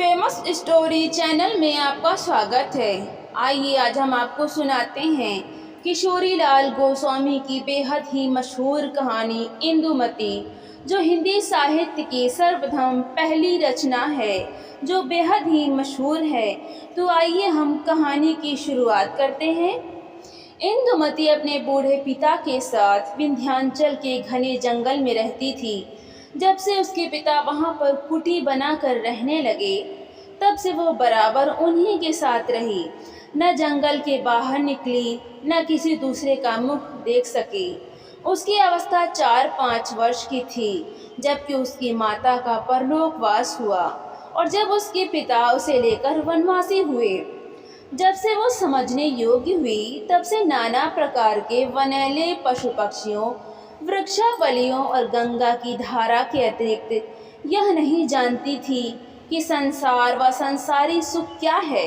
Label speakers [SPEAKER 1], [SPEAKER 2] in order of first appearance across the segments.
[SPEAKER 1] Famous story channel में आपका स्वागत है। आइए आज हम आपको सुनाते हैं किशोरी लाल गोस्वामी की बेहद ही मशहूर कहानी इंदुमती, जो हिंदी साहित्य की सर्वप्रथम पहली रचना है, जो बेहद ही मशहूर है। तो आइए हम कहानी की शुरुआत करते हैं। इंदुमती अपने बूढ़े पिता के साथ विंध्याचल के घने जंगल में रहती थी। जब से उसके पिता वहाँ पर कुटी बनाकर रहने लगे, तब से वो बराबर उन्हीं के साथ रही। न जंगल के बाहर निकली, न किसी दूसरे का मुख देख सकी। उसकी अवस्था 4-5 वर्ष की थी जबकि उसकी माता का परलोकवास हुआ और जब उसके पिता उसे लेकर वनवासी हुए। जब से वो समझने योग्य हुई, तब से नाना प्रकार के वनैले पशु पक्षियों, वृक्षावलियों और गंगा की धारा के अतिरिक्त यह नहीं जानती थी कि संसार व संसारी सुख क्या है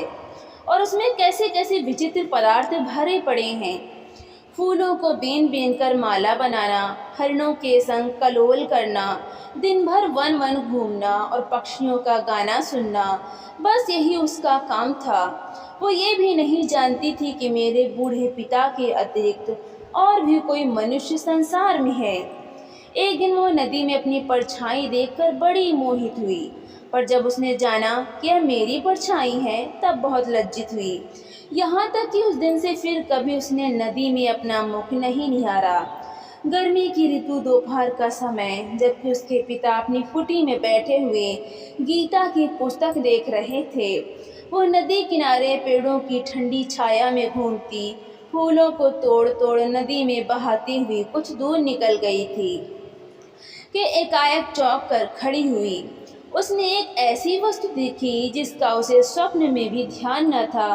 [SPEAKER 1] और उसमें कैसे कैसे विचित्र पदार्थ भरे पड़े हैं। फूलों को बीन बीन कर माला बनाना, हरिणों के संग कलोल करना, दिन भर वन वन घूमना और पक्षियों का गाना सुनना, बस यही उसका काम था। वो ये भी नहीं जानती थी कि मेरे बूढ़े पिता के अतिरिक्त और भी कोई मनुष्य संसार में है। एक दिन वो नदी में अपनी परछाई देखकर बड़ी मोहित हुई, पर जब उसने जाना कि यह मेरी परछाई है, तब बहुत लज्जित हुई। यहाँ तक कि उस दिन से फिर कभी उसने नदी में अपना मुख नहीं निहारा। गर्मी की ऋतु, दोपहर का समय, जबकि उसके पिता अपनी कुटी में बैठे हुए गीता की पुस्तक देख रहे थे, वो नदी किनारे पेड़ों की ठंडी छाया में घूमती, फूलों को तोड़ तोड़ नदी में बहाती हुई कुछ दूर निकल गई थी कि एकाएक चौंक कर खड़ी हुई। उसने एक ऐसी वस्तु देखी जिसका उसे स्वप्न में भी ध्यान न था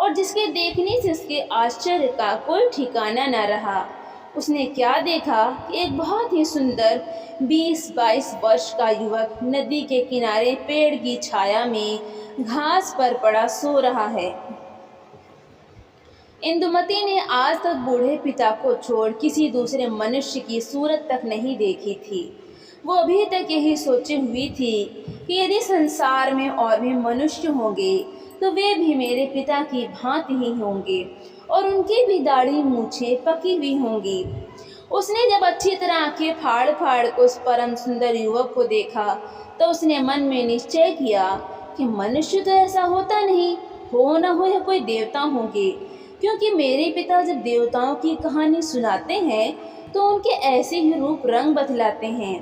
[SPEAKER 1] और जिसके देखने से उसके आश्चर्य का कोई ठिकाना न रहा। उसने क्या देखा कि एक बहुत ही सुंदर 20-22 वर्ष का युवक नदी के किनारे पेड़ की छाया में घास पर पड़ा सो रहा है। इंदुमती ने आज तक बूढ़े पिता को छोड़ किसी दूसरे मनुष्य की सूरत तक नहीं देखी थी। वो अभी तक यही सोची हुई थी कि यदि संसार में और भी मनुष्य होंगे तो वे भी मेरे पिता की भांति ही होंगे और उनकी भी दाढ़ी मूछें पकी हुई होंगी। उसने जब अच्छी तरह आंखें फाड़ फाड़ कर उस परम सुंदर युवक को देखा, तो उसने मन में निश्चय किया कि मनुष्य तो ऐसा होता नहीं, हो न हो या कोई देवता होंगे, क्योंकि मेरे पिता जब देवताओं की कहानी सुनाते हैं तो उनके ऐसे ही रूप रंग बदलाते हैं।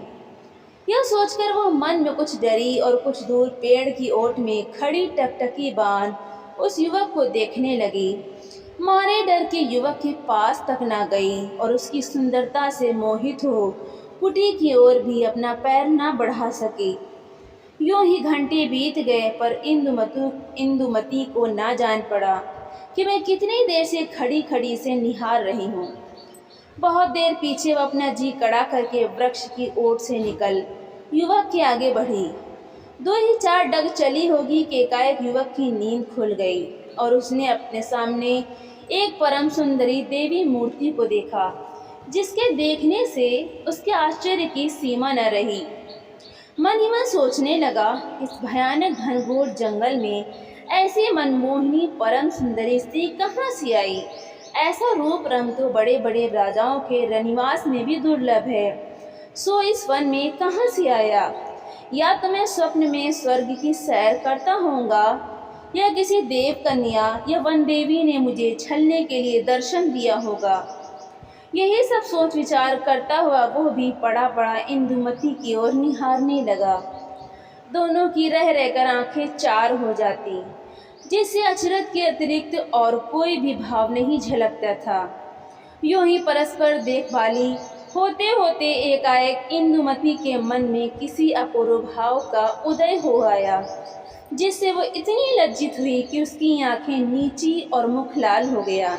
[SPEAKER 1] यह सोचकर वह मन में कुछ डरी और कुछ दूर पेड़ की ओट में खड़ी टकटकी बांध उस युवक को देखने लगी। मारे डर के युवक के पास तक न गई और उसकी सुंदरता से मोहित हो कुटी की ओर भी अपना पैर न बढ़ा सकी। यूं ही घंटे बीत गए, पर इंदुमती को ना जान पड़ा कि मैं कितनी देर से खड़ी खड़ी से निहार रही हूँ। बहुत देर पीछे वह अपना जी कड़ा करके वृक्ष की ओट से निकल युवक के आगे बढ़ी। 2 ही 4 डग चली होगी कि एकाएक युवक की नींद खुल गई और उसने अपने सामने एक परम सुंदरी देवी मूर्ति को देखा, जिसके देखने से उसके आश्चर्य की सीमा न रही। मन ही मन सोचने लगा, इस भयानक घनघोर जंगल में ऐसी मनमोहिनी परम सुंदरी स्त्री कहाँ से आई? ऐसा रूप रंग तो बड़े बड़े राजाओं के रनिवास में भी दुर्लभ है, सो इस वन में कहाँ से आया? या तो मैं स्वप्न में स्वर्ग की सैर करता होऊंगा, या किसी देव कन्या या वन देवी ने मुझे छलने के लिए दर्शन दिया होगा। यही सब सोच विचार करता हुआ वो भी पड़ा पड़ा इंदुमती की ओर निहारने लगा। दोनों की रह रहकर आंखें चार हो जाती, जिससे अचरज के अतिरिक्त और कोई भी भाव नहीं झलकता था। यूं ही परस्पर देखभाली होते होते एकाएक इंदुमती के मन में किसी अपूर्व भाव का उदय हो आया, जिससे वो इतनी लज्जित हुई कि उसकी आंखें नीची और मुख लाल हो गया।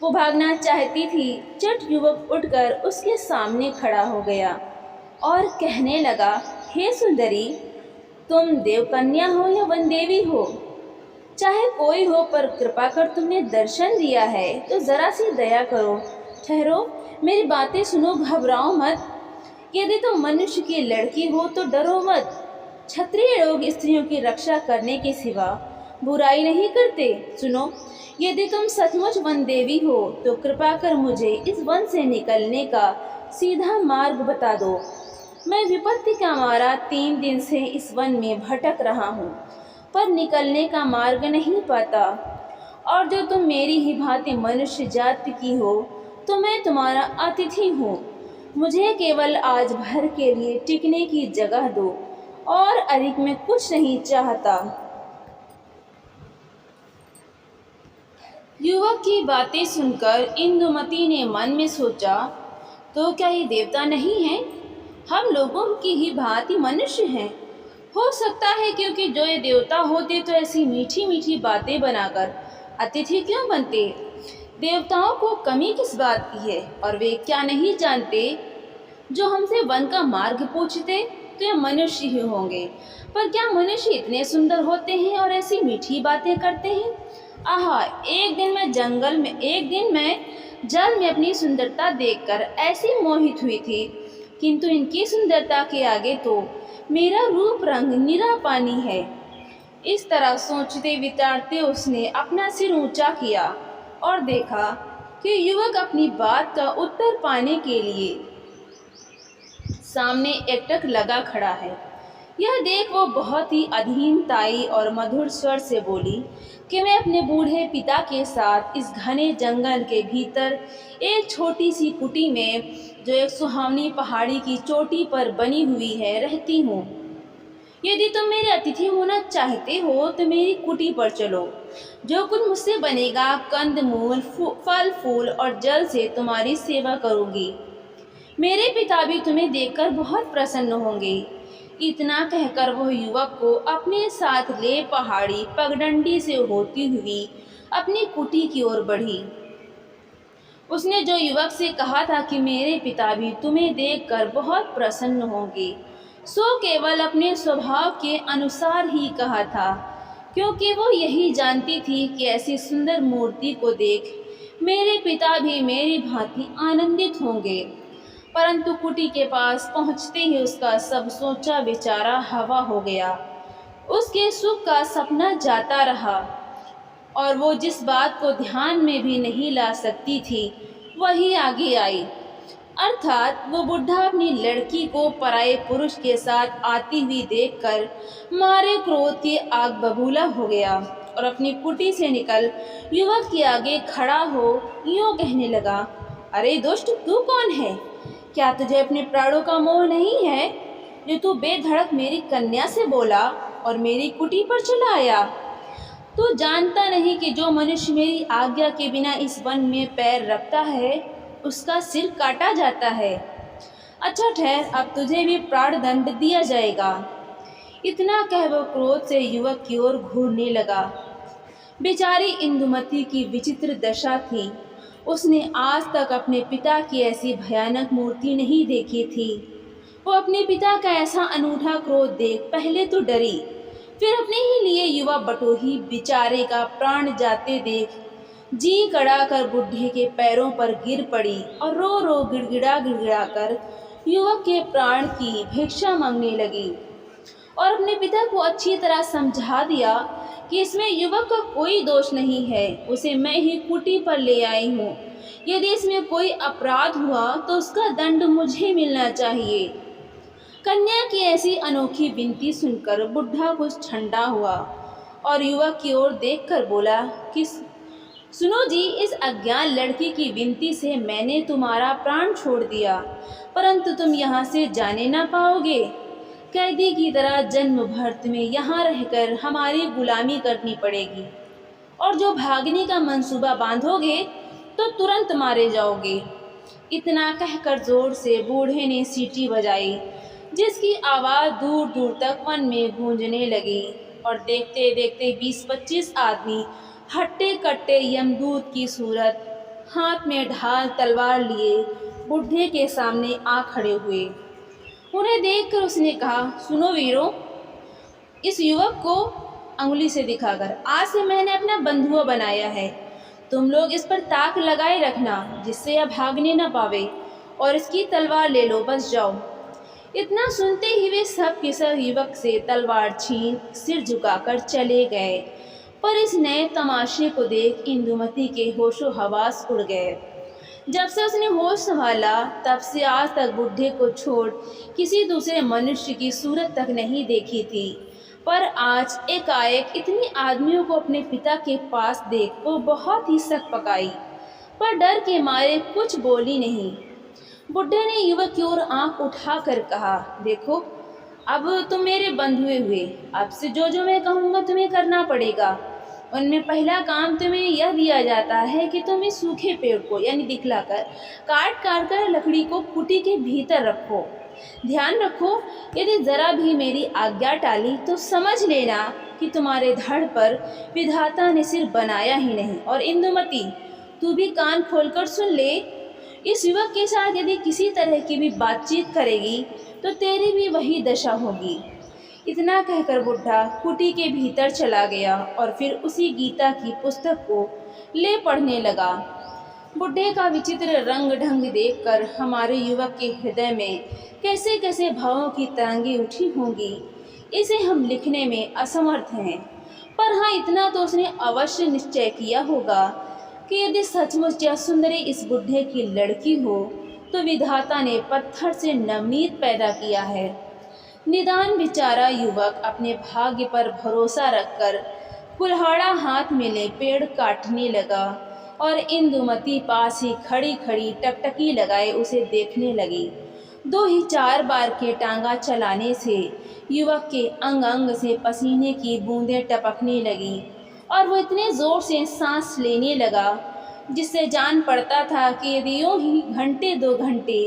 [SPEAKER 1] वो भागना चाहती थी, चट युवक उठकर उसके सामने खड़ा हो गया और कहने लगा, हे सुंदरी, तुम देवकन्या हो या वन देवी हो, चाहे कोई हो, पर कृपा कर तुमने दर्शन दिया है तो जरा सी दया करो, ठहरो, मेरी बातें सुनो, घबराओ मत। यदि तुम मनुष्य की लड़की हो तो डरो मत, क्षत्रिय लोग स्त्रियों की रक्षा करने के सिवा बुराई नहीं करते। सुनो, यदि तुम सचमुच वन देवी हो तो कृपा कर मुझे इस वन से निकलने का सीधा मार्ग बता दो। मैं विपत्ति का मारा 3 दिन से इस वन में भटक रहा हूँ, पर निकलने का मार्ग नहीं पाता। और जो तुम मेरी ही भांति मनुष्य जाति की हो तो मैं तुम्हारा अतिथि हूँ। मुझे केवल आज भर के लिए टिकने की जगह दो और अधिक मैं कुछ नहीं चाहता। युवक की बातें सुनकर इंदुमती ने मन में सोचा, तो क्या ये देवता नहीं है? हम लोगों की ही भांति मनुष्य हैं। हो सकता है क्योंकि जो ये देवता होते तो ऐसी मीठी मीठी बातें बनाकर अतिथि क्यों बनते। देवताओं को कमी किस बात की है, और वे क्या नहीं जानते जो हमसे वन का मार्ग पूछते तो ये मनुष्य ही होंगे। पर क्या मनुष्य इतने सुंदर होते हैं और ऐसी मीठी बातें करते हैं? आहा, एक दिन मैं जल में अपनी सुंदरता देखकर ऐसी मोहित हुई थी, किंतु इनकी सुंदरता के आगे तो मेरा रूप रंग निरा पानी है। इस तरह सोचते विचारते उसने अपना सिर ऊंचा किया और देखा कि युवक अपनी बात का उत्तर पाने के लिए सामने एकटक लगा खड़ा है। यह देख वो बहुत ही अधीनताई और मधुर स्वर से बोली कि मैं अपने बूढ़े पिता के साथ इस घने जंगल के भीतर एक छोटी सी कुटी में, जो एक सुहावनी पहाड़ी की चोटी पर बनी हुई है, रहती हूँ। यदि तुम मेरे अतिथि होना चाहते हो तो मेरी कुटी पर चलो। जो कुछ मुझसे बनेगा, कंदमूल, फल फूल और जल से तुम्हारी सेवा करूँगी। मेरे पिता भी तुम्हें देखकर बहुत प्रसन्न होंगे। इतना कहकर वह युवक को अपने साथ ले पहाड़ी पगडंडी से होती हुई अपनी कुटी की ओर बढ़ी। उसने जो युवक से कहा था कि मेरे पिता भी तुम्हें देखकर बहुत प्रसन्न होंगे, सो केवल अपने स्वभाव के अनुसार ही कहा था, क्योंकि वो यही जानती थी कि ऐसी सुंदर मूर्ति को देख मेरे पिता भी मेरी भांति आनंदित होंगे। परंतु कुटी के पास पहुंचते ही उसका सब सोचा विचारा हवा हो गया। उसके सुख का सपना जाता रहा और वो जिस बात को ध्यान में भी नहीं ला सकती थी वही आगे आई। अर्थात वो बुढ़ा अपनी लड़की को पराये पुरुष के साथ आती हुई देखकर मारे क्रोध की आग बबूला हो गया और अपनी कुटी से निकल युवक के आगे खड़ा हो यूँ कहने लगा, अरे दुष्ट, तू कौन है? क्या तुझे अपने प्राणों का मोह नहीं है जो तू बेधड़क मेरी कन्या से बोला और मेरी कुटी पर चला आया? तू जानता नहीं कि जो मनुष्य मेरी आज्ञा के बिना इस वन में पैर रखता है उसका सिर काटा जाता है। अच्छा ठहर, अब तुझे भी प्राणदंड दिया जाएगा। इतना कह वो क्रोध से युवक की ओर घूरने लगा। बेचारी इंदुमती की विचित्र दशा थी। उसने आज तक अपने पिता की ऐसी भयानक मूर्ति नहीं देखी थी। वो अपने पिता का ऐसा अनूठा क्रोध देख पहले तो डरी, फिर अपने ही लिए युवा बटोही बेचारे का प्राण जाते देख जी कड़ा कर बुढ़े के पैरों पर गिर पड़ी और रो रो गिड़गिड़ा गिड़गिड़ा कर युवक के प्राण की भिक्षा मांगने लगी और अपने पिता को अच्छी तरह समझा दिया कि इसमें युवक का कोई दोष नहीं है, उसे मैं ही कुटी पर ले आई हूँ। यदि इसमें कोई अपराध हुआ तो उसका दंड मुझे मिलना चाहिए। कन्या की ऐसी अनोखी विनती सुनकर बुढ़ा कुछ ठंडा हुआ और युवक की ओर देखकर बोला कि सुनो जी, इस अज्ञान लड़की की विनती से मैंने तुम्हारा प्राण छोड़ दिया, परंतु तुम यहाँ से जाने ना पाओगे। कैदी की तरह जन्म भर तुम्हें यहाँ रहकर हमारी गुलामी करनी पड़ेगी और जो भागने का मंसूबा बांधोगे तो तुरंत मारे जाओगे। इतना कहकर जोर से बूढ़े ने सीटी बजाई, जिसकी आवाज़ दूर दूर तक वन में गूंजने लगी और देखते देखते 20-25 आदमी हट्टे कट्टे यमदूत की सूरत हाथ में ढाल तलवार लिए बुढ़े के सामने आ खड़े हुए। उन्हें देखकर उसने कहा, सुनो वीरों, इस युवक को अंगुली से दिखाकर आज से मैंने अपना बंधुआ बनाया है। तुम लोग इस पर ताक लगाए रखना जिससे यह भागने न पावे और इसकी तलवार ले लो, बस जाओ। इतना सुनते ही वे सब के सब युवक से तलवार छीन सिर झुकाकर चले गए। पर इस नए तमाशे को देख इंदुमती के होशो हवास उड़ गए। जब से उसने होश संभाला तब से आज तक बुढ़े को छोड़ किसी दूसरे मनुष्य की सूरत तक नहीं देखी थी। पर आज एकाएक इतने आदमियों को अपने पिता के पास देख वो बहुत ही सक पकाई, पर डर के मारे कुछ बोली नहीं। बुढ़े ने युवक की ओर आंख उठाकर कहा, देखो अब तुम मेरे बंधुए हुए, अब से जो जो मैं कहूँगा तुम्हें करना पड़ेगा। उनमें पहला काम तुम्हें यह दिया जाता है कि तुम इस सूखे पेड़ को यानी दिखलाकर काट काट कर लकड़ी को कुटी के भीतर रखो। ध्यान रखो, यदि जरा भी मेरी आज्ञा टाली तो समझ लेना कि तुम्हारे धड़ पर विधाता ने सिर बनाया ही नहीं। और इंदुमती, तू भी कान खोलकर सुन ले, इस युवक के साथ यदि किसी तरह की भी बातचीत करेगी तो तेरी भी वही दशा होगी। इतना कहकर बुढ़ा कुटी के भीतर चला गया और फिर उसी गीता की पुस्तक को ले पढ़ने लगा। बुढ़े का विचित्र रंग ढंग देखकर हमारे युवक के हृदय में कैसे कैसे भावों की तरंगें उठी होंगी, इसे हम लिखने में असमर्थ हैं। पर हाँ, इतना तो उसने अवश्य निश्चय किया होगा कि यदि सचमुच यह सुंदरी इस बुढ़े की लड़की हो तो विधाता ने पत्थर से नवनीत पैदा किया है। निदान बेचारा युवक अपने भाग्य पर भरोसा रखकर कुल्हाड़ा हाथ में ले पेड़ काटने लगा और इंदुमती पास ही खड़ी खड़ी टकटकी लगाए उसे देखने लगी। 2 ही 4 बार के टांगा चलाने से युवक के अंग अंग से पसीने की बूंदें टपकने लगी और वो इतने जोर से सांस लेने लगा जिससे जान पड़ता था कि यदि यूं ही घंटे 2 घंटे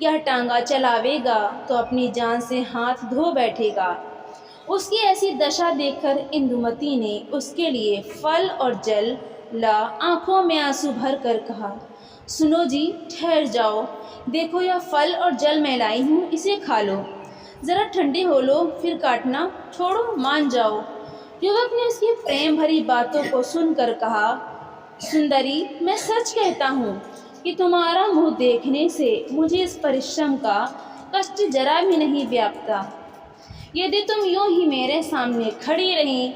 [SPEAKER 1] यह टांगा चलावेगा तो अपनी जान से हाथ धो बैठेगा। उसकी ऐसी दशा देखकर इंदुमती ने उसके लिए फल और जल ला आंखों में आंसू भर कर कहा, सुनो जी, ठहर जाओ, देखो यह फल और जल मैं लाई हूँ, इसे खा लो, ज़रा ठंडे हो लो, फिर काटना, छोड़ो, मान जाओ। युवक ने उसकी प्रेम भरी बातों को सुनकर कहा, सुंदरी, मैं सच कहता हूँ कि तुम्हारा मुंह देखने से मुझे इस परिश्रम का कष्ट जरा भी नहीं व्यापता। यदि तुम यूं ही मेरे सामने खड़ी रही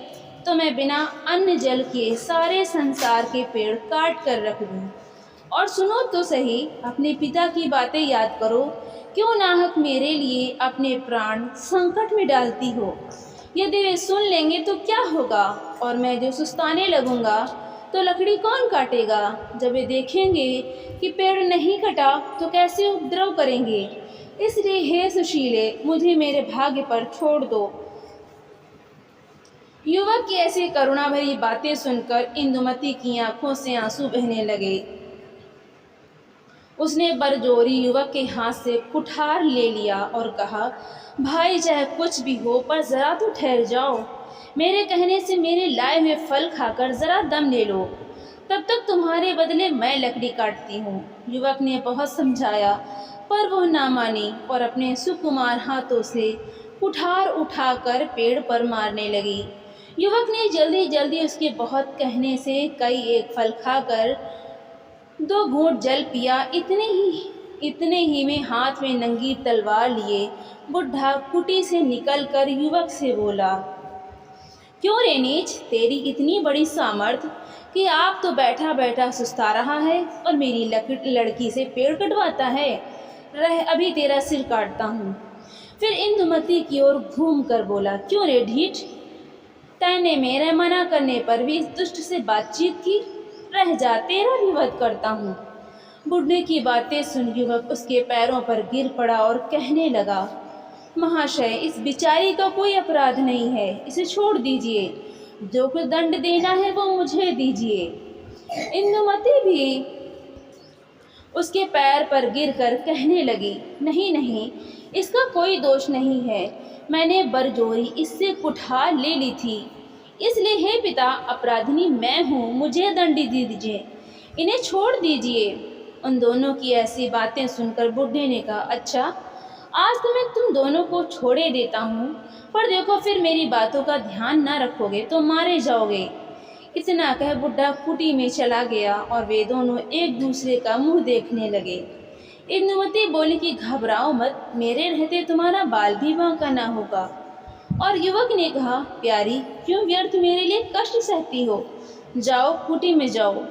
[SPEAKER 1] तो मैं बिना अन्न जल के सारे संसार के पेड़ काट कर रख दूँ। और सुनो तो सही, अपने पिता की बातें याद करो, क्यों नाहक मेरे लिए अपने प्राण संकट में डालती हो। यदि वे सुन लेंगे तो क्या होगा, और मैं जो सुस्ताने लगूंगा तो लकड़ी कौन काटेगा। जब वे देखेंगे कि पेड़ नहीं कटा तो कैसे उपद्रव करेंगे। इसलिए हे सुशीले, मुझे मेरे भाग्य पर छोड़ दो। युवक की ऐसी करुणा भरी बातें सुनकर इंदुमती की आंखों से आंसू बहने लगे। उसने बरजोरी युवक के हाथ से कुठार ले लिया और कहा, भाई चाहे कुछ भी हो पर ज़रा तो ठहर जाओ, मेरे कहने से मेरे लाए हुए फल खाकर ज़रा दम ले लो, तब तक तुम्हारे बदले मैं लकड़ी काटती हूँ। युवक ने बहुत समझाया पर वह ना मानी और अपने सुकुमार हाथों से कुठार उठाकर पेड़ पर मारने लगी। युवक ने जल्दी जल्दी उसके बहुत कहने से कई एक फल खाकर 2 घूंट जल पिया। इतने ही में हाथ में नंगी तलवार लिए बुढ़ा कुटी से निकलकर युवक से बोला, क्यों रे नीच, तेरी इतनी बड़ी सामर्थ कि आप तो बैठा बैठा सुस्ता रहा है और मेरी लड़की से पेड़ कटवाता है। रह, अभी तेरा सिर काटता हूँ। फिर इंदुमती की ओर घूम कर बोला, क्यों रे ढीठ, तैने मेरे मना करने पर भी इस दुष्ट से बातचीत की। रह जा, तेरा भी वध करता हूँ। बूढ़े की बातें सुन युवक उसके पैरों पर गिर पड़ा और कहने लगा, महाशय, इस बिचारी का कोई अपराध नहीं है, इसे छोड़ दीजिए, जो कुछ दंड देना है वो मुझे दीजिए। इंदुमती भी उसके पैर पर गिरकर कहने लगी, नहीं नहीं, इसका कोई दोष नहीं है, मैंने बरजोरी इससे कुठार ले ली थी, इसलिए हे पिता, अपराधिनी मैं हूँ, मुझे दंड दे दीजिए, इन्हें छोड़ दीजिए। उन दोनों की ऐसी बातें सुनकर बूढ़े ने कहा, अच्छा, आज तो मैं तुम दोनों को छोड़े देता हूँ, पर देखो फिर मेरी बातों का ध्यान न रखोगे तो मारे जाओगे। इतना कह बुढ़ा कुटी में चला गया और वे दोनों एक दूसरे का मुंह देखने लगे। इंदुमती बोली कि घबराओ मत, मेरे रहते तुम्हारा बाल भी बांका ना होगा। और युवक ने कहा, प्यारी क्यों व्यर्थ मेरे लिए कष्ट सहती हो, जाओ कुटी में जाओ।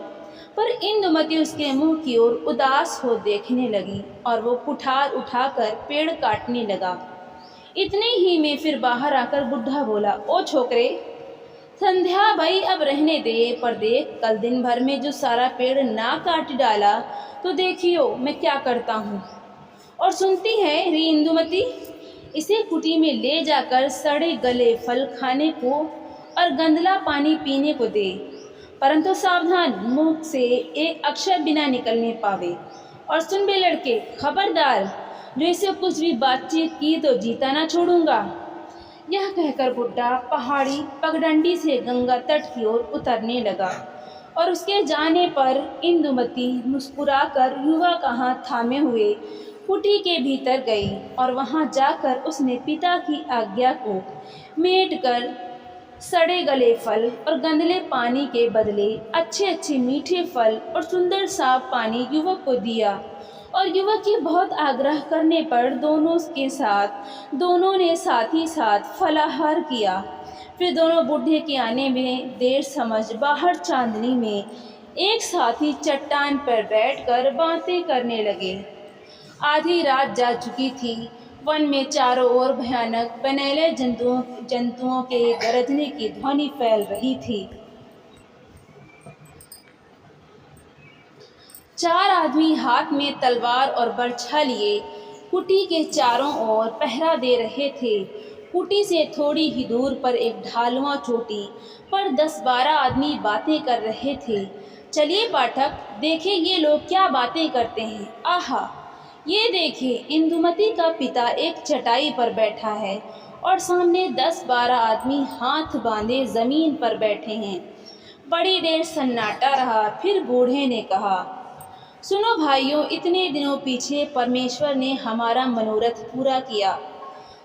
[SPEAKER 1] पर इंदुमती उसके मुंह की ओर उदास हो देखने लगी और वो कुठार उठाकर पेड़ काटने लगा। इतने ही में फिर बाहर आकर बुढ़ा बोला, ओ छोकरे, संध्या भाई अब रहने दे, पर देख कल दिन भर में जो सारा पेड़ ना काट डाला तो देखियो मैं क्या करता हूँ। और सुनती है री इंदुमती, इसे कुटी में ले जाकर सड़े गले फल खाने को और गंदला पानी पीने को दे, परंतु सावधान, मुंह से एक अक्षर बिना निकलने पावे। और सुन बे लड़के, खबरदार, जो इसे कुछ भी बातचीत की तो जीता ना छोड़ूंगा। यह कहकर बुड्ढा पहाड़ी पगडंडी से गंगा तट की ओर उतरने लगा और उसके जाने पर इंदुमती मुस्कुराकर युवा का हाथ थामे हुए कुटी के भीतर गई और वहां जाकर उसने पिता की आज्ञा को मेट कर सड़े गले फल और गंदले पानी के बदले अच्छे अच्छे मीठे फल और सुंदर साफ पानी युवक को दिया। और युवक के बहुत आग्रह करने पर दोनों ने साथ ही साथ फलाहार किया। फिर दोनों बूढ़े के आने में देर समझ बाहर चांदनी में एक साथ ही चट्टान पर बैठकर बातें करने लगे। आधी रात जा चुकी थी। वन में चारों ओर भयानक बनेले जंतुओं के गरजने की ध्वनि फैल रही थी। चार आदमी हाथ में तलवार और बर्छा लिए कुटी के चारों ओर पहरा दे रहे थे। कुटी से थोड़ी ही दूर पर एक ढालुआ चोटी पर 10-12 आदमी बातें कर रहे थे। चलिए पाठक, देखें ये लोग क्या बातें करते हैं। आहा, ये देखिए, इंदुमती का पिता एक चटाई पर बैठा है और सामने 10-12 आदमी हाथ बांधे जमीन पर बैठे हैं। बड़ी देर सन्नाटा रहा। फिर बूढ़े ने कहा, सुनो भाइयों, इतने दिनों पीछे परमेश्वर ने हमारा मनोरथ पूरा किया।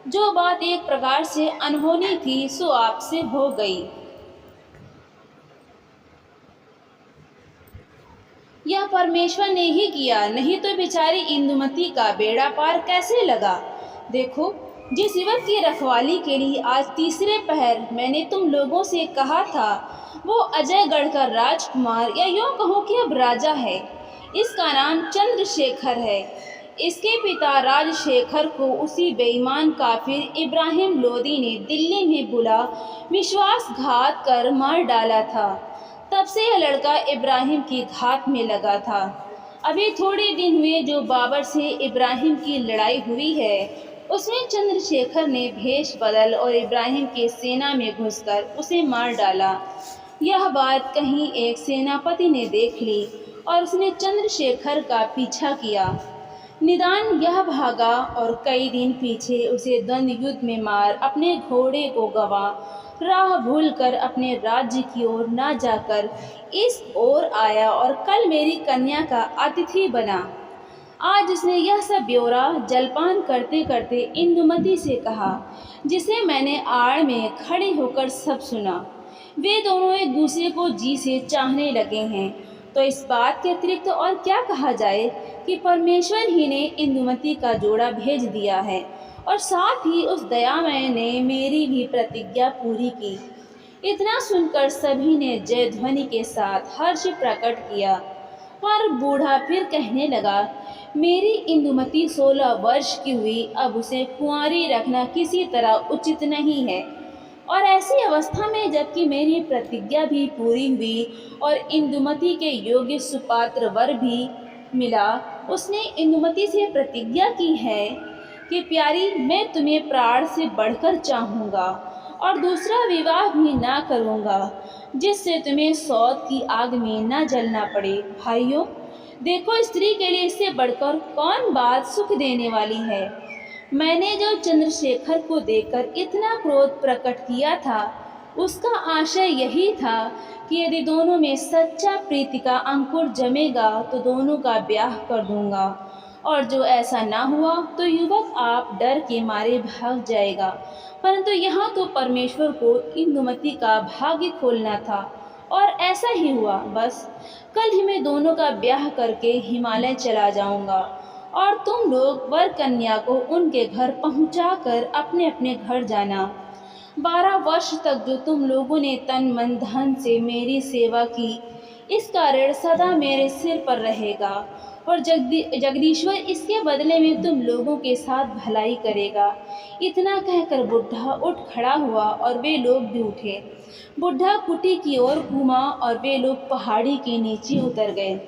[SPEAKER 1] जो बात एक प्रकार से अनहोनी थी सो आपसे हो गई। यह परमेश्वर ने ही किया, नहीं तो बेचारी इंदुमती का बेड़ा पार कैसे लगा। देखो, जिस युवक की रखवाली के लिए आज तीसरे पहर मैंने तुम लोगों से कहा था, वो अजयगढ़ का राजकुमार, या यूँ कहो कि अब राजा है। इसका नाम चंद्रशेखर है। इसके पिता राजशेखर को उसी बेईमान काफिर इब्राहिम लोदी ने दिल्ली में बुला विश्वासघात कर मार डाला था। तब से यह लड़का इब्राहिम की घात में लगा था। अभी थोड़े दिन हुए जो बाबर से इब्राहिम की लड़ाई हुई है, उसमें चंद्रशेखर ने भेष बदल और इब्राहिम के सेना में घुसकर उसे मार डाला। यह बात कहीं एक सेनापति ने देख ली और उसने चंद्रशेखर का पीछा किया। निदान यह भागा और कई दिन पीछे उसे द्वंद्व युद्ध में मार अपने घोड़े को गवा राह भूलकर अपने राज्य की ओर ना जाकर इस ओर आया और कल मेरी कन्या का अतिथि बना। आज उसने यह सब ब्यौरा जलपान करते करते इंदुमती से कहा, जिसे मैंने आड़ में खड़े होकर सब सुना। वे दोनों एक दूसरे को जी से चाहने लगे हैं। तो इस बात के अतिरिक्त और क्या कहा जाए कि परमेश्वर ही ने इंदुमती का जोड़ा भेज दिया है और साथ ही उस दयामय ने मेरी भी प्रतिज्ञा पूरी की। इतना सुनकर सभी ने जय ध्वनि के साथ हर्ष प्रकट किया। पर बूढ़ा फिर कहने लगा, मेरी इंदुमती 16 वर्ष की हुई, अब उसे कुंवारी रखना किसी तरह उचित नहीं है। और ऐसी अवस्था में जबकि मेरी प्रतिज्ञा भी पूरी हुई और इंदुमती के योग्य सुपात्र वर भी मिला, उसने इंदुमती से प्रतिज्ञा की है कि प्यारी, मैं तुम्हें प्राण से बढ़कर चाहूँगा और दूसरा विवाह भी ना करूँगा, जिससे तुम्हें सौत की आग में ना जलना पड़े। भाइयों, देखो, स्त्री के लिए इससे बढ़कर कौन बात सुख देने वाली है। मैंने जो चंद्रशेखर को देखकर इतना क्रोध प्रकट किया था, उसका आशय यही था कि यदि दोनों में सच्चा प्रीति का अंकुर जमेगा तो दोनों का ब्याह कर दूंगा, और जो ऐसा ना हुआ तो युवक आप डर के मारे भाग जाएगा। परंतु यहाँ तो परमेश्वर को इंदुमती का भाग्य खोलना था और ऐसा ही हुआ। बस कल ही मैं दोनों का ब्याह करके हिमालय चला जाऊंगा और तुम लोग वर कन्या को उनके घर पहुंचाकर अपने अपने घर जाना। 12 वर्ष तक जो तुम लोगों ने तन मन धन से मेरी सेवा की, इसका ऋण सदा मेरे सिर पर रहेगा और जगदीश्वर इसके बदले में तुम लोगों के साथ भलाई करेगा। इतना कहकर बुढ़ा उठ खड़ा हुआ और वे लोग भी उठे। बुढ़ा कुटी की ओर घूमा और वे लोग पहाड़ी के नीचे उतर गए।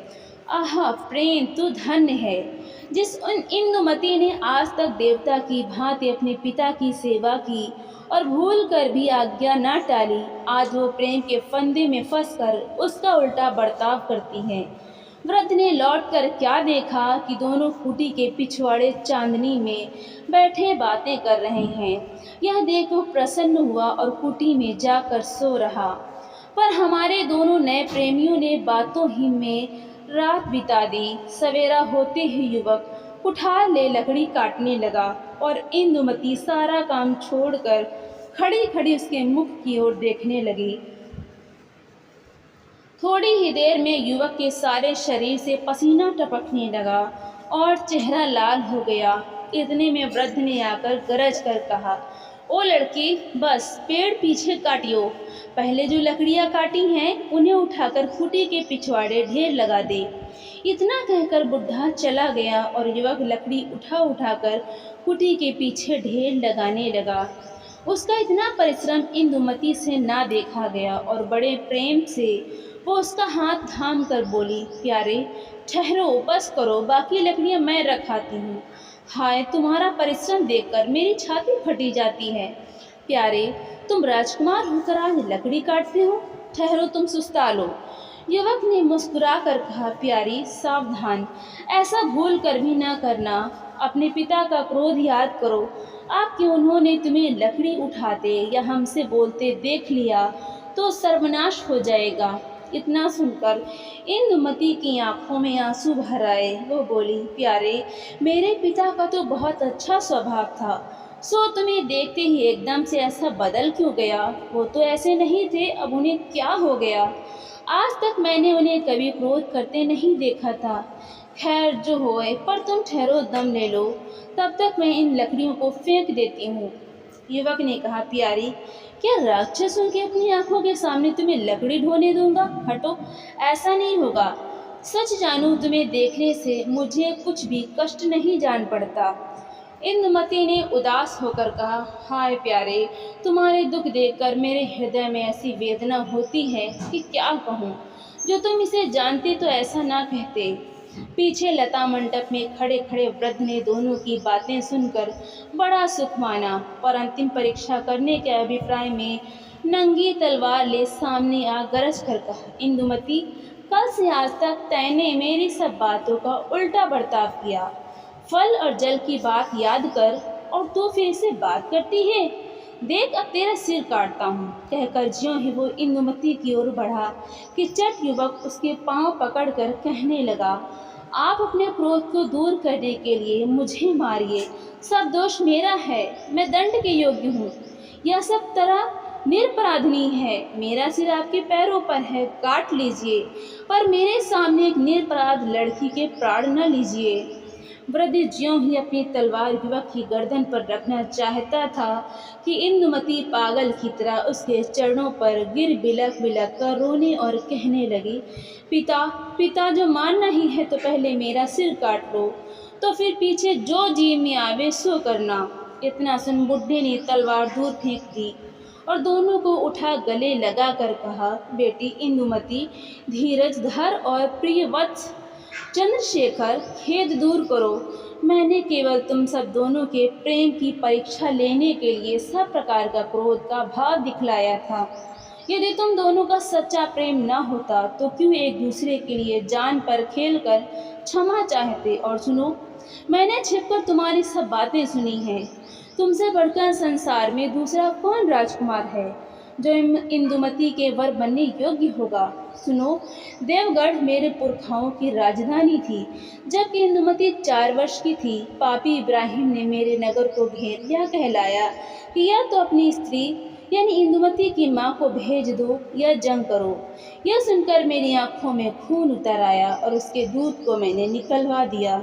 [SPEAKER 1] आहा प्रेम तू धन्य है, जिस उन इंदुमती ने आज तक देवता की भांति अपने पिता की सेवा की और भूल कर भी आज्ञा न टाली, आज वो प्रेम के फंदे में फंसकर उसका उल्टा बर्ताव करती है। वृद्ध ने लौटकर क्या देखा कि दोनों खूंटी के पिछवाड़े चांदनी में बैठे बातें कर रहे हैं। यह देख वो प्रसन्न हुआ और खूंटी में जाकर सो रहा। पर हमारे दोनों नए प्रेमियों ने बातों ही में रात बिता दी। सवेरा होते ही युवक कुठार ले लकड़ी काटने लगा और इंदुमती सारा काम छोड़कर खड़ी खड़ी उसके मुख की ओर देखने लगी। थोड़ी ही देर में युवक के सारे शरीर से पसीना टपकने लगा और चेहरा लाल हो गया। इतने में वृद्ध ने आकर गरज कर कहा, ओ लड़की, बस पेड़ पीछे काटियो। पहले जो लकड़ियाँ काटी हैं उन्हें उठाकर खूंटी के पिछवाड़े ढेर लगा दे। इतना कहकर बुढ़ा चला गया और युवक लकड़ी उठा उठाकर खूंटी के पीछे ढेर लगाने लगा। उसका इतना परिश्रम इंदुमती से ना देखा गया और बड़े प्रेम से वो उसका हाथ थाम कर बोली, प्यारे ठहरो, बस करो, बाकी लकड़ियाँ मैं रखाती हूँ। हाय, तुम्हारा परिश्रम देखकर मेरी छाती फटी जाती है। प्यारे, तुम राजकुमार होकर आज लकड़ी काटते हो, ठहरो, तुम सुस्ता लो। युवक ने मुस्कुरा कर कहा, प्यारी सावधान, ऐसा भूल कर भी ना करना। अपने पिता का क्रोध याद करो। आपके उन्होंने तुम्हें लकड़ी उठाते या हमसे बोलते देख लिया तो सर्वनाश हो जाएगा। इतना सुनकर इंदुमती की आंखों में आंसू भर आए। वो बोली, प्यारे, मेरे पिता का तो बहुत अच्छा स्वभाव था, सो तुम्हें देखते ही एकदम से ऐसा बदल क्यों गया? वो तो ऐसे नहीं थे, अब उन्हें क्या हो गया? आज तक मैंने उन्हें कभी क्रोध करते नहीं देखा था। खैर जो होए, पर तुम ठहरो, दम ले लो, तब तक मैं इन लकड़ियों को फेंक देती हूँ। युवक ने कहा, प्यारी, क्या राक्षस होके अपनी आंखों के सामने तुम्हें लकड़ी ढोने दूंगा? हटो, ऐसा नहीं होगा। सच जानूं, तुम्हें देखने से मुझे कुछ भी कष्ट नहीं जान पड़ता। इंदुमती ने उदास होकर कहा, हाय प्यारे, तुम्हारे दुख देखकर मेरे हृदय में ऐसी वेदना होती है कि क्या कहूँ। जो तुम इसे जानते तो ऐसा ना कहते। पीछे लता मंडप में खड़े खड़े वृद्ध ने दोनों की बातें सुनकर बड़ा सुख माना और अंतिम परीक्षा करने के अभिप्राय में नंगी तलवार ले सामने आ गरज कर कहा, इंदुमती, कल से आज तक तैने मेरी सब बातों का उल्टा बर्ताव किया। फल और जल की बात याद कर और तू फिर से बात करती है। देख, अब तेरा सिर काटता हूँ। कहकर ज्यों ही वो इंदुमती की ओर बढ़ा कि चट युवक उसके पांव पकड़कर कहने लगा, आप अपने क्रोध को दूर करने के लिए मुझे मारिए। सब दोष मेरा है, मैं दंड के योग्य हूँ। यह सब तरह निरपराधनी है। मेरा सिर आपके पैरों पर है, काट लीजिए, पर मेरे सामने एक निरपराध लड़की के प्राण न लीजिए। वृद्ध ज्यों ही अपनी तलवार युवक की गर्दन पर रखना चाहता था कि इंदुमती पागल की तरह उसके चरणों पर गिर बिलक बिलक कर रोने और कहने लगी, पिता, पिता, जो मानना ही है तो पहले मेरा सिर काट लो, तो फिर पीछे जो जी में आवे सो करना। इतना सुन बुढ़े ने तलवार दूर फेंक दी और दोनों को उठा गले लगा कर कहा, बेटी इंदुमती, धीरज धर और प्रिय वत्स चंद्रशेखर, खेद दूर करो। मैंने केवल तुम सब दोनों के प्रेम की परीक्षा लेने के लिए सब प्रकार का क्रोध का भाव दिखलाया था। यदि तुम दोनों का सच्चा प्रेम न होता तो क्यों एक दूसरे के लिए जान पर खेलकर क्षमा चाहते? और सुनो, मैंने छिपकर तुम्हारी सब बातें सुनी हैं। तुमसे बढ़कर संसार में दूसरा कौन राजकुमार है जो इंदुमती के वर बनने योग्य होगा? सुनो, देवगढ़ मेरे पुरखाओं की राजधानी थी। जब इंदुमती 4 वर्ष की थी, पापी इब्राहिम ने मेरे नगर को घेर यह कहलाया कि यह तो अपनी स्त्री यानी इंदुमती की माँ को भेज दो या जंग करो। यह सुनकर मेरी आंखों में खून उतर आया और उसके दूध को मैंने निकलवा दिया।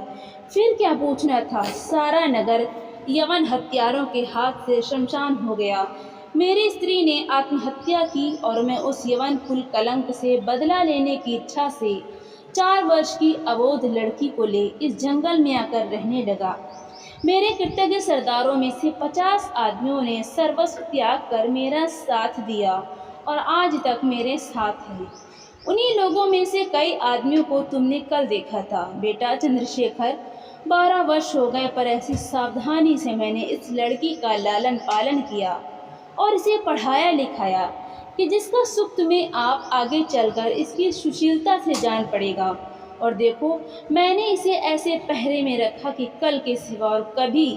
[SPEAKER 1] फिर क्या पूछना था, सारा नगर यवन हत्यारों के हाथ से शमशान हो गया। मेरी स्त्री ने आत्महत्या की और मैं उस यवन कुल कलंक से बदला लेने की इच्छा से 4 वर्ष की अबोध लड़की को ले इस जंगल में आकर रहने लगा। मेरे कृतज्ञ सरदारों में से 50 आदमियों ने सर्वस्व त्याग कर मेरा साथ दिया और आज तक मेरे साथ हैं। उन्हीं लोगों में से कई आदमियों को तुमने कल देखा था। बेटा चंद्रशेखर, 12 वर्ष हो गए, पर ऐसी सावधानी से मैंने इस लड़की का लालन पालन किया और इसे पढ़ाया लिखाया कि जिसका सुख तुम्हें आप आगे चलकर इसकी सुशीलता से जान पड़ेगा। और देखो, मैंने इसे ऐसे पहरे में रखा कि कल के सिवा और कभी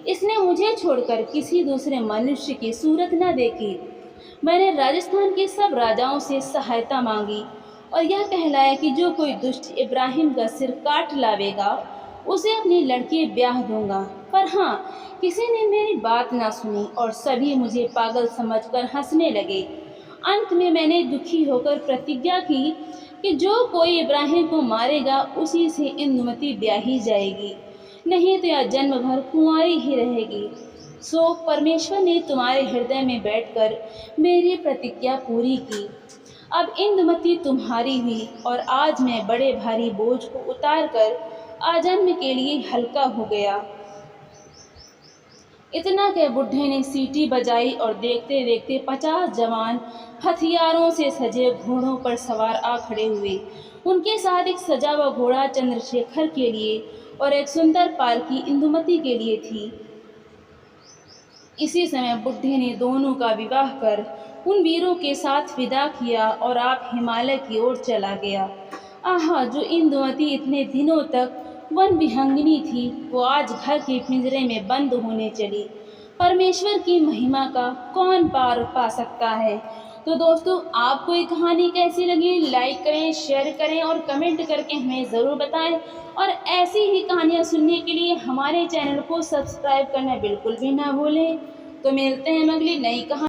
[SPEAKER 1] इसने मुझे छोड़कर किसी दूसरे मनुष्य की सूरत न देखी। मैंने राजस्थान के सब राजाओं से सहायता मांगी और यह कहलाया कि जो कोई दुष्ट इब्राहिम का सिर काट लावेगा उसे अपनी लड़की ब्याह दूंगा। पर हाँ, किसी ने मेरी बात ना सुनी और सभी मुझे पागल समझकर हंसने लगे। अंत में मैंने दुखी होकर प्रतिज्ञा की कि जो कोई इब्राहिम को मारेगा उसी से इंदुमती ब्याही जाएगी, नहीं तो यह जन्म भर कुंवारी ही रहेगी। सो परमेश्वर ने तुम्हारे हृदय में बैठकर मेरी प्रतिज्ञा पूरी की। अब इंदुमती तुम्हारी हुई और आज मैं बड़े भारी बोझ को उतार कर आजन्म के लिए हल्का हो गया। इतना के बुढ़े ने सीटी बजाई और देखते देखते 50 जवान हथियारों से सजे घोड़ों पर सवार आ खड़े हुए। उनके साथ एक सजा हुआ घोड़ा चंद्रशेखर के लिए और एक सुंदर पालकी इंदुमती के लिए थी। इसी समय बुढ़े ने दोनों का विवाह कर उन वीरों के साथ विदा किया और आप हिमालय की ओर चला गया। आहा, जो इंदुमती इतने दिनों तक वन विहंगिनी थी, वो आज घर के पिंजरे में बंद होने चली। परमेश्वर की महिमा का कौन पार पा सकता है। तो दोस्तों, आपको ये कहानी कैसी लगी? लाइक करें, शेयर करें और कमेंट करके हमें ज़रूर बताएं। और ऐसी ही कहानियाँ सुनने के लिए हमारे चैनल को सब्सक्राइब करना बिल्कुल भी ना भूलें। तो मिलते हैं अगली नई कहानी।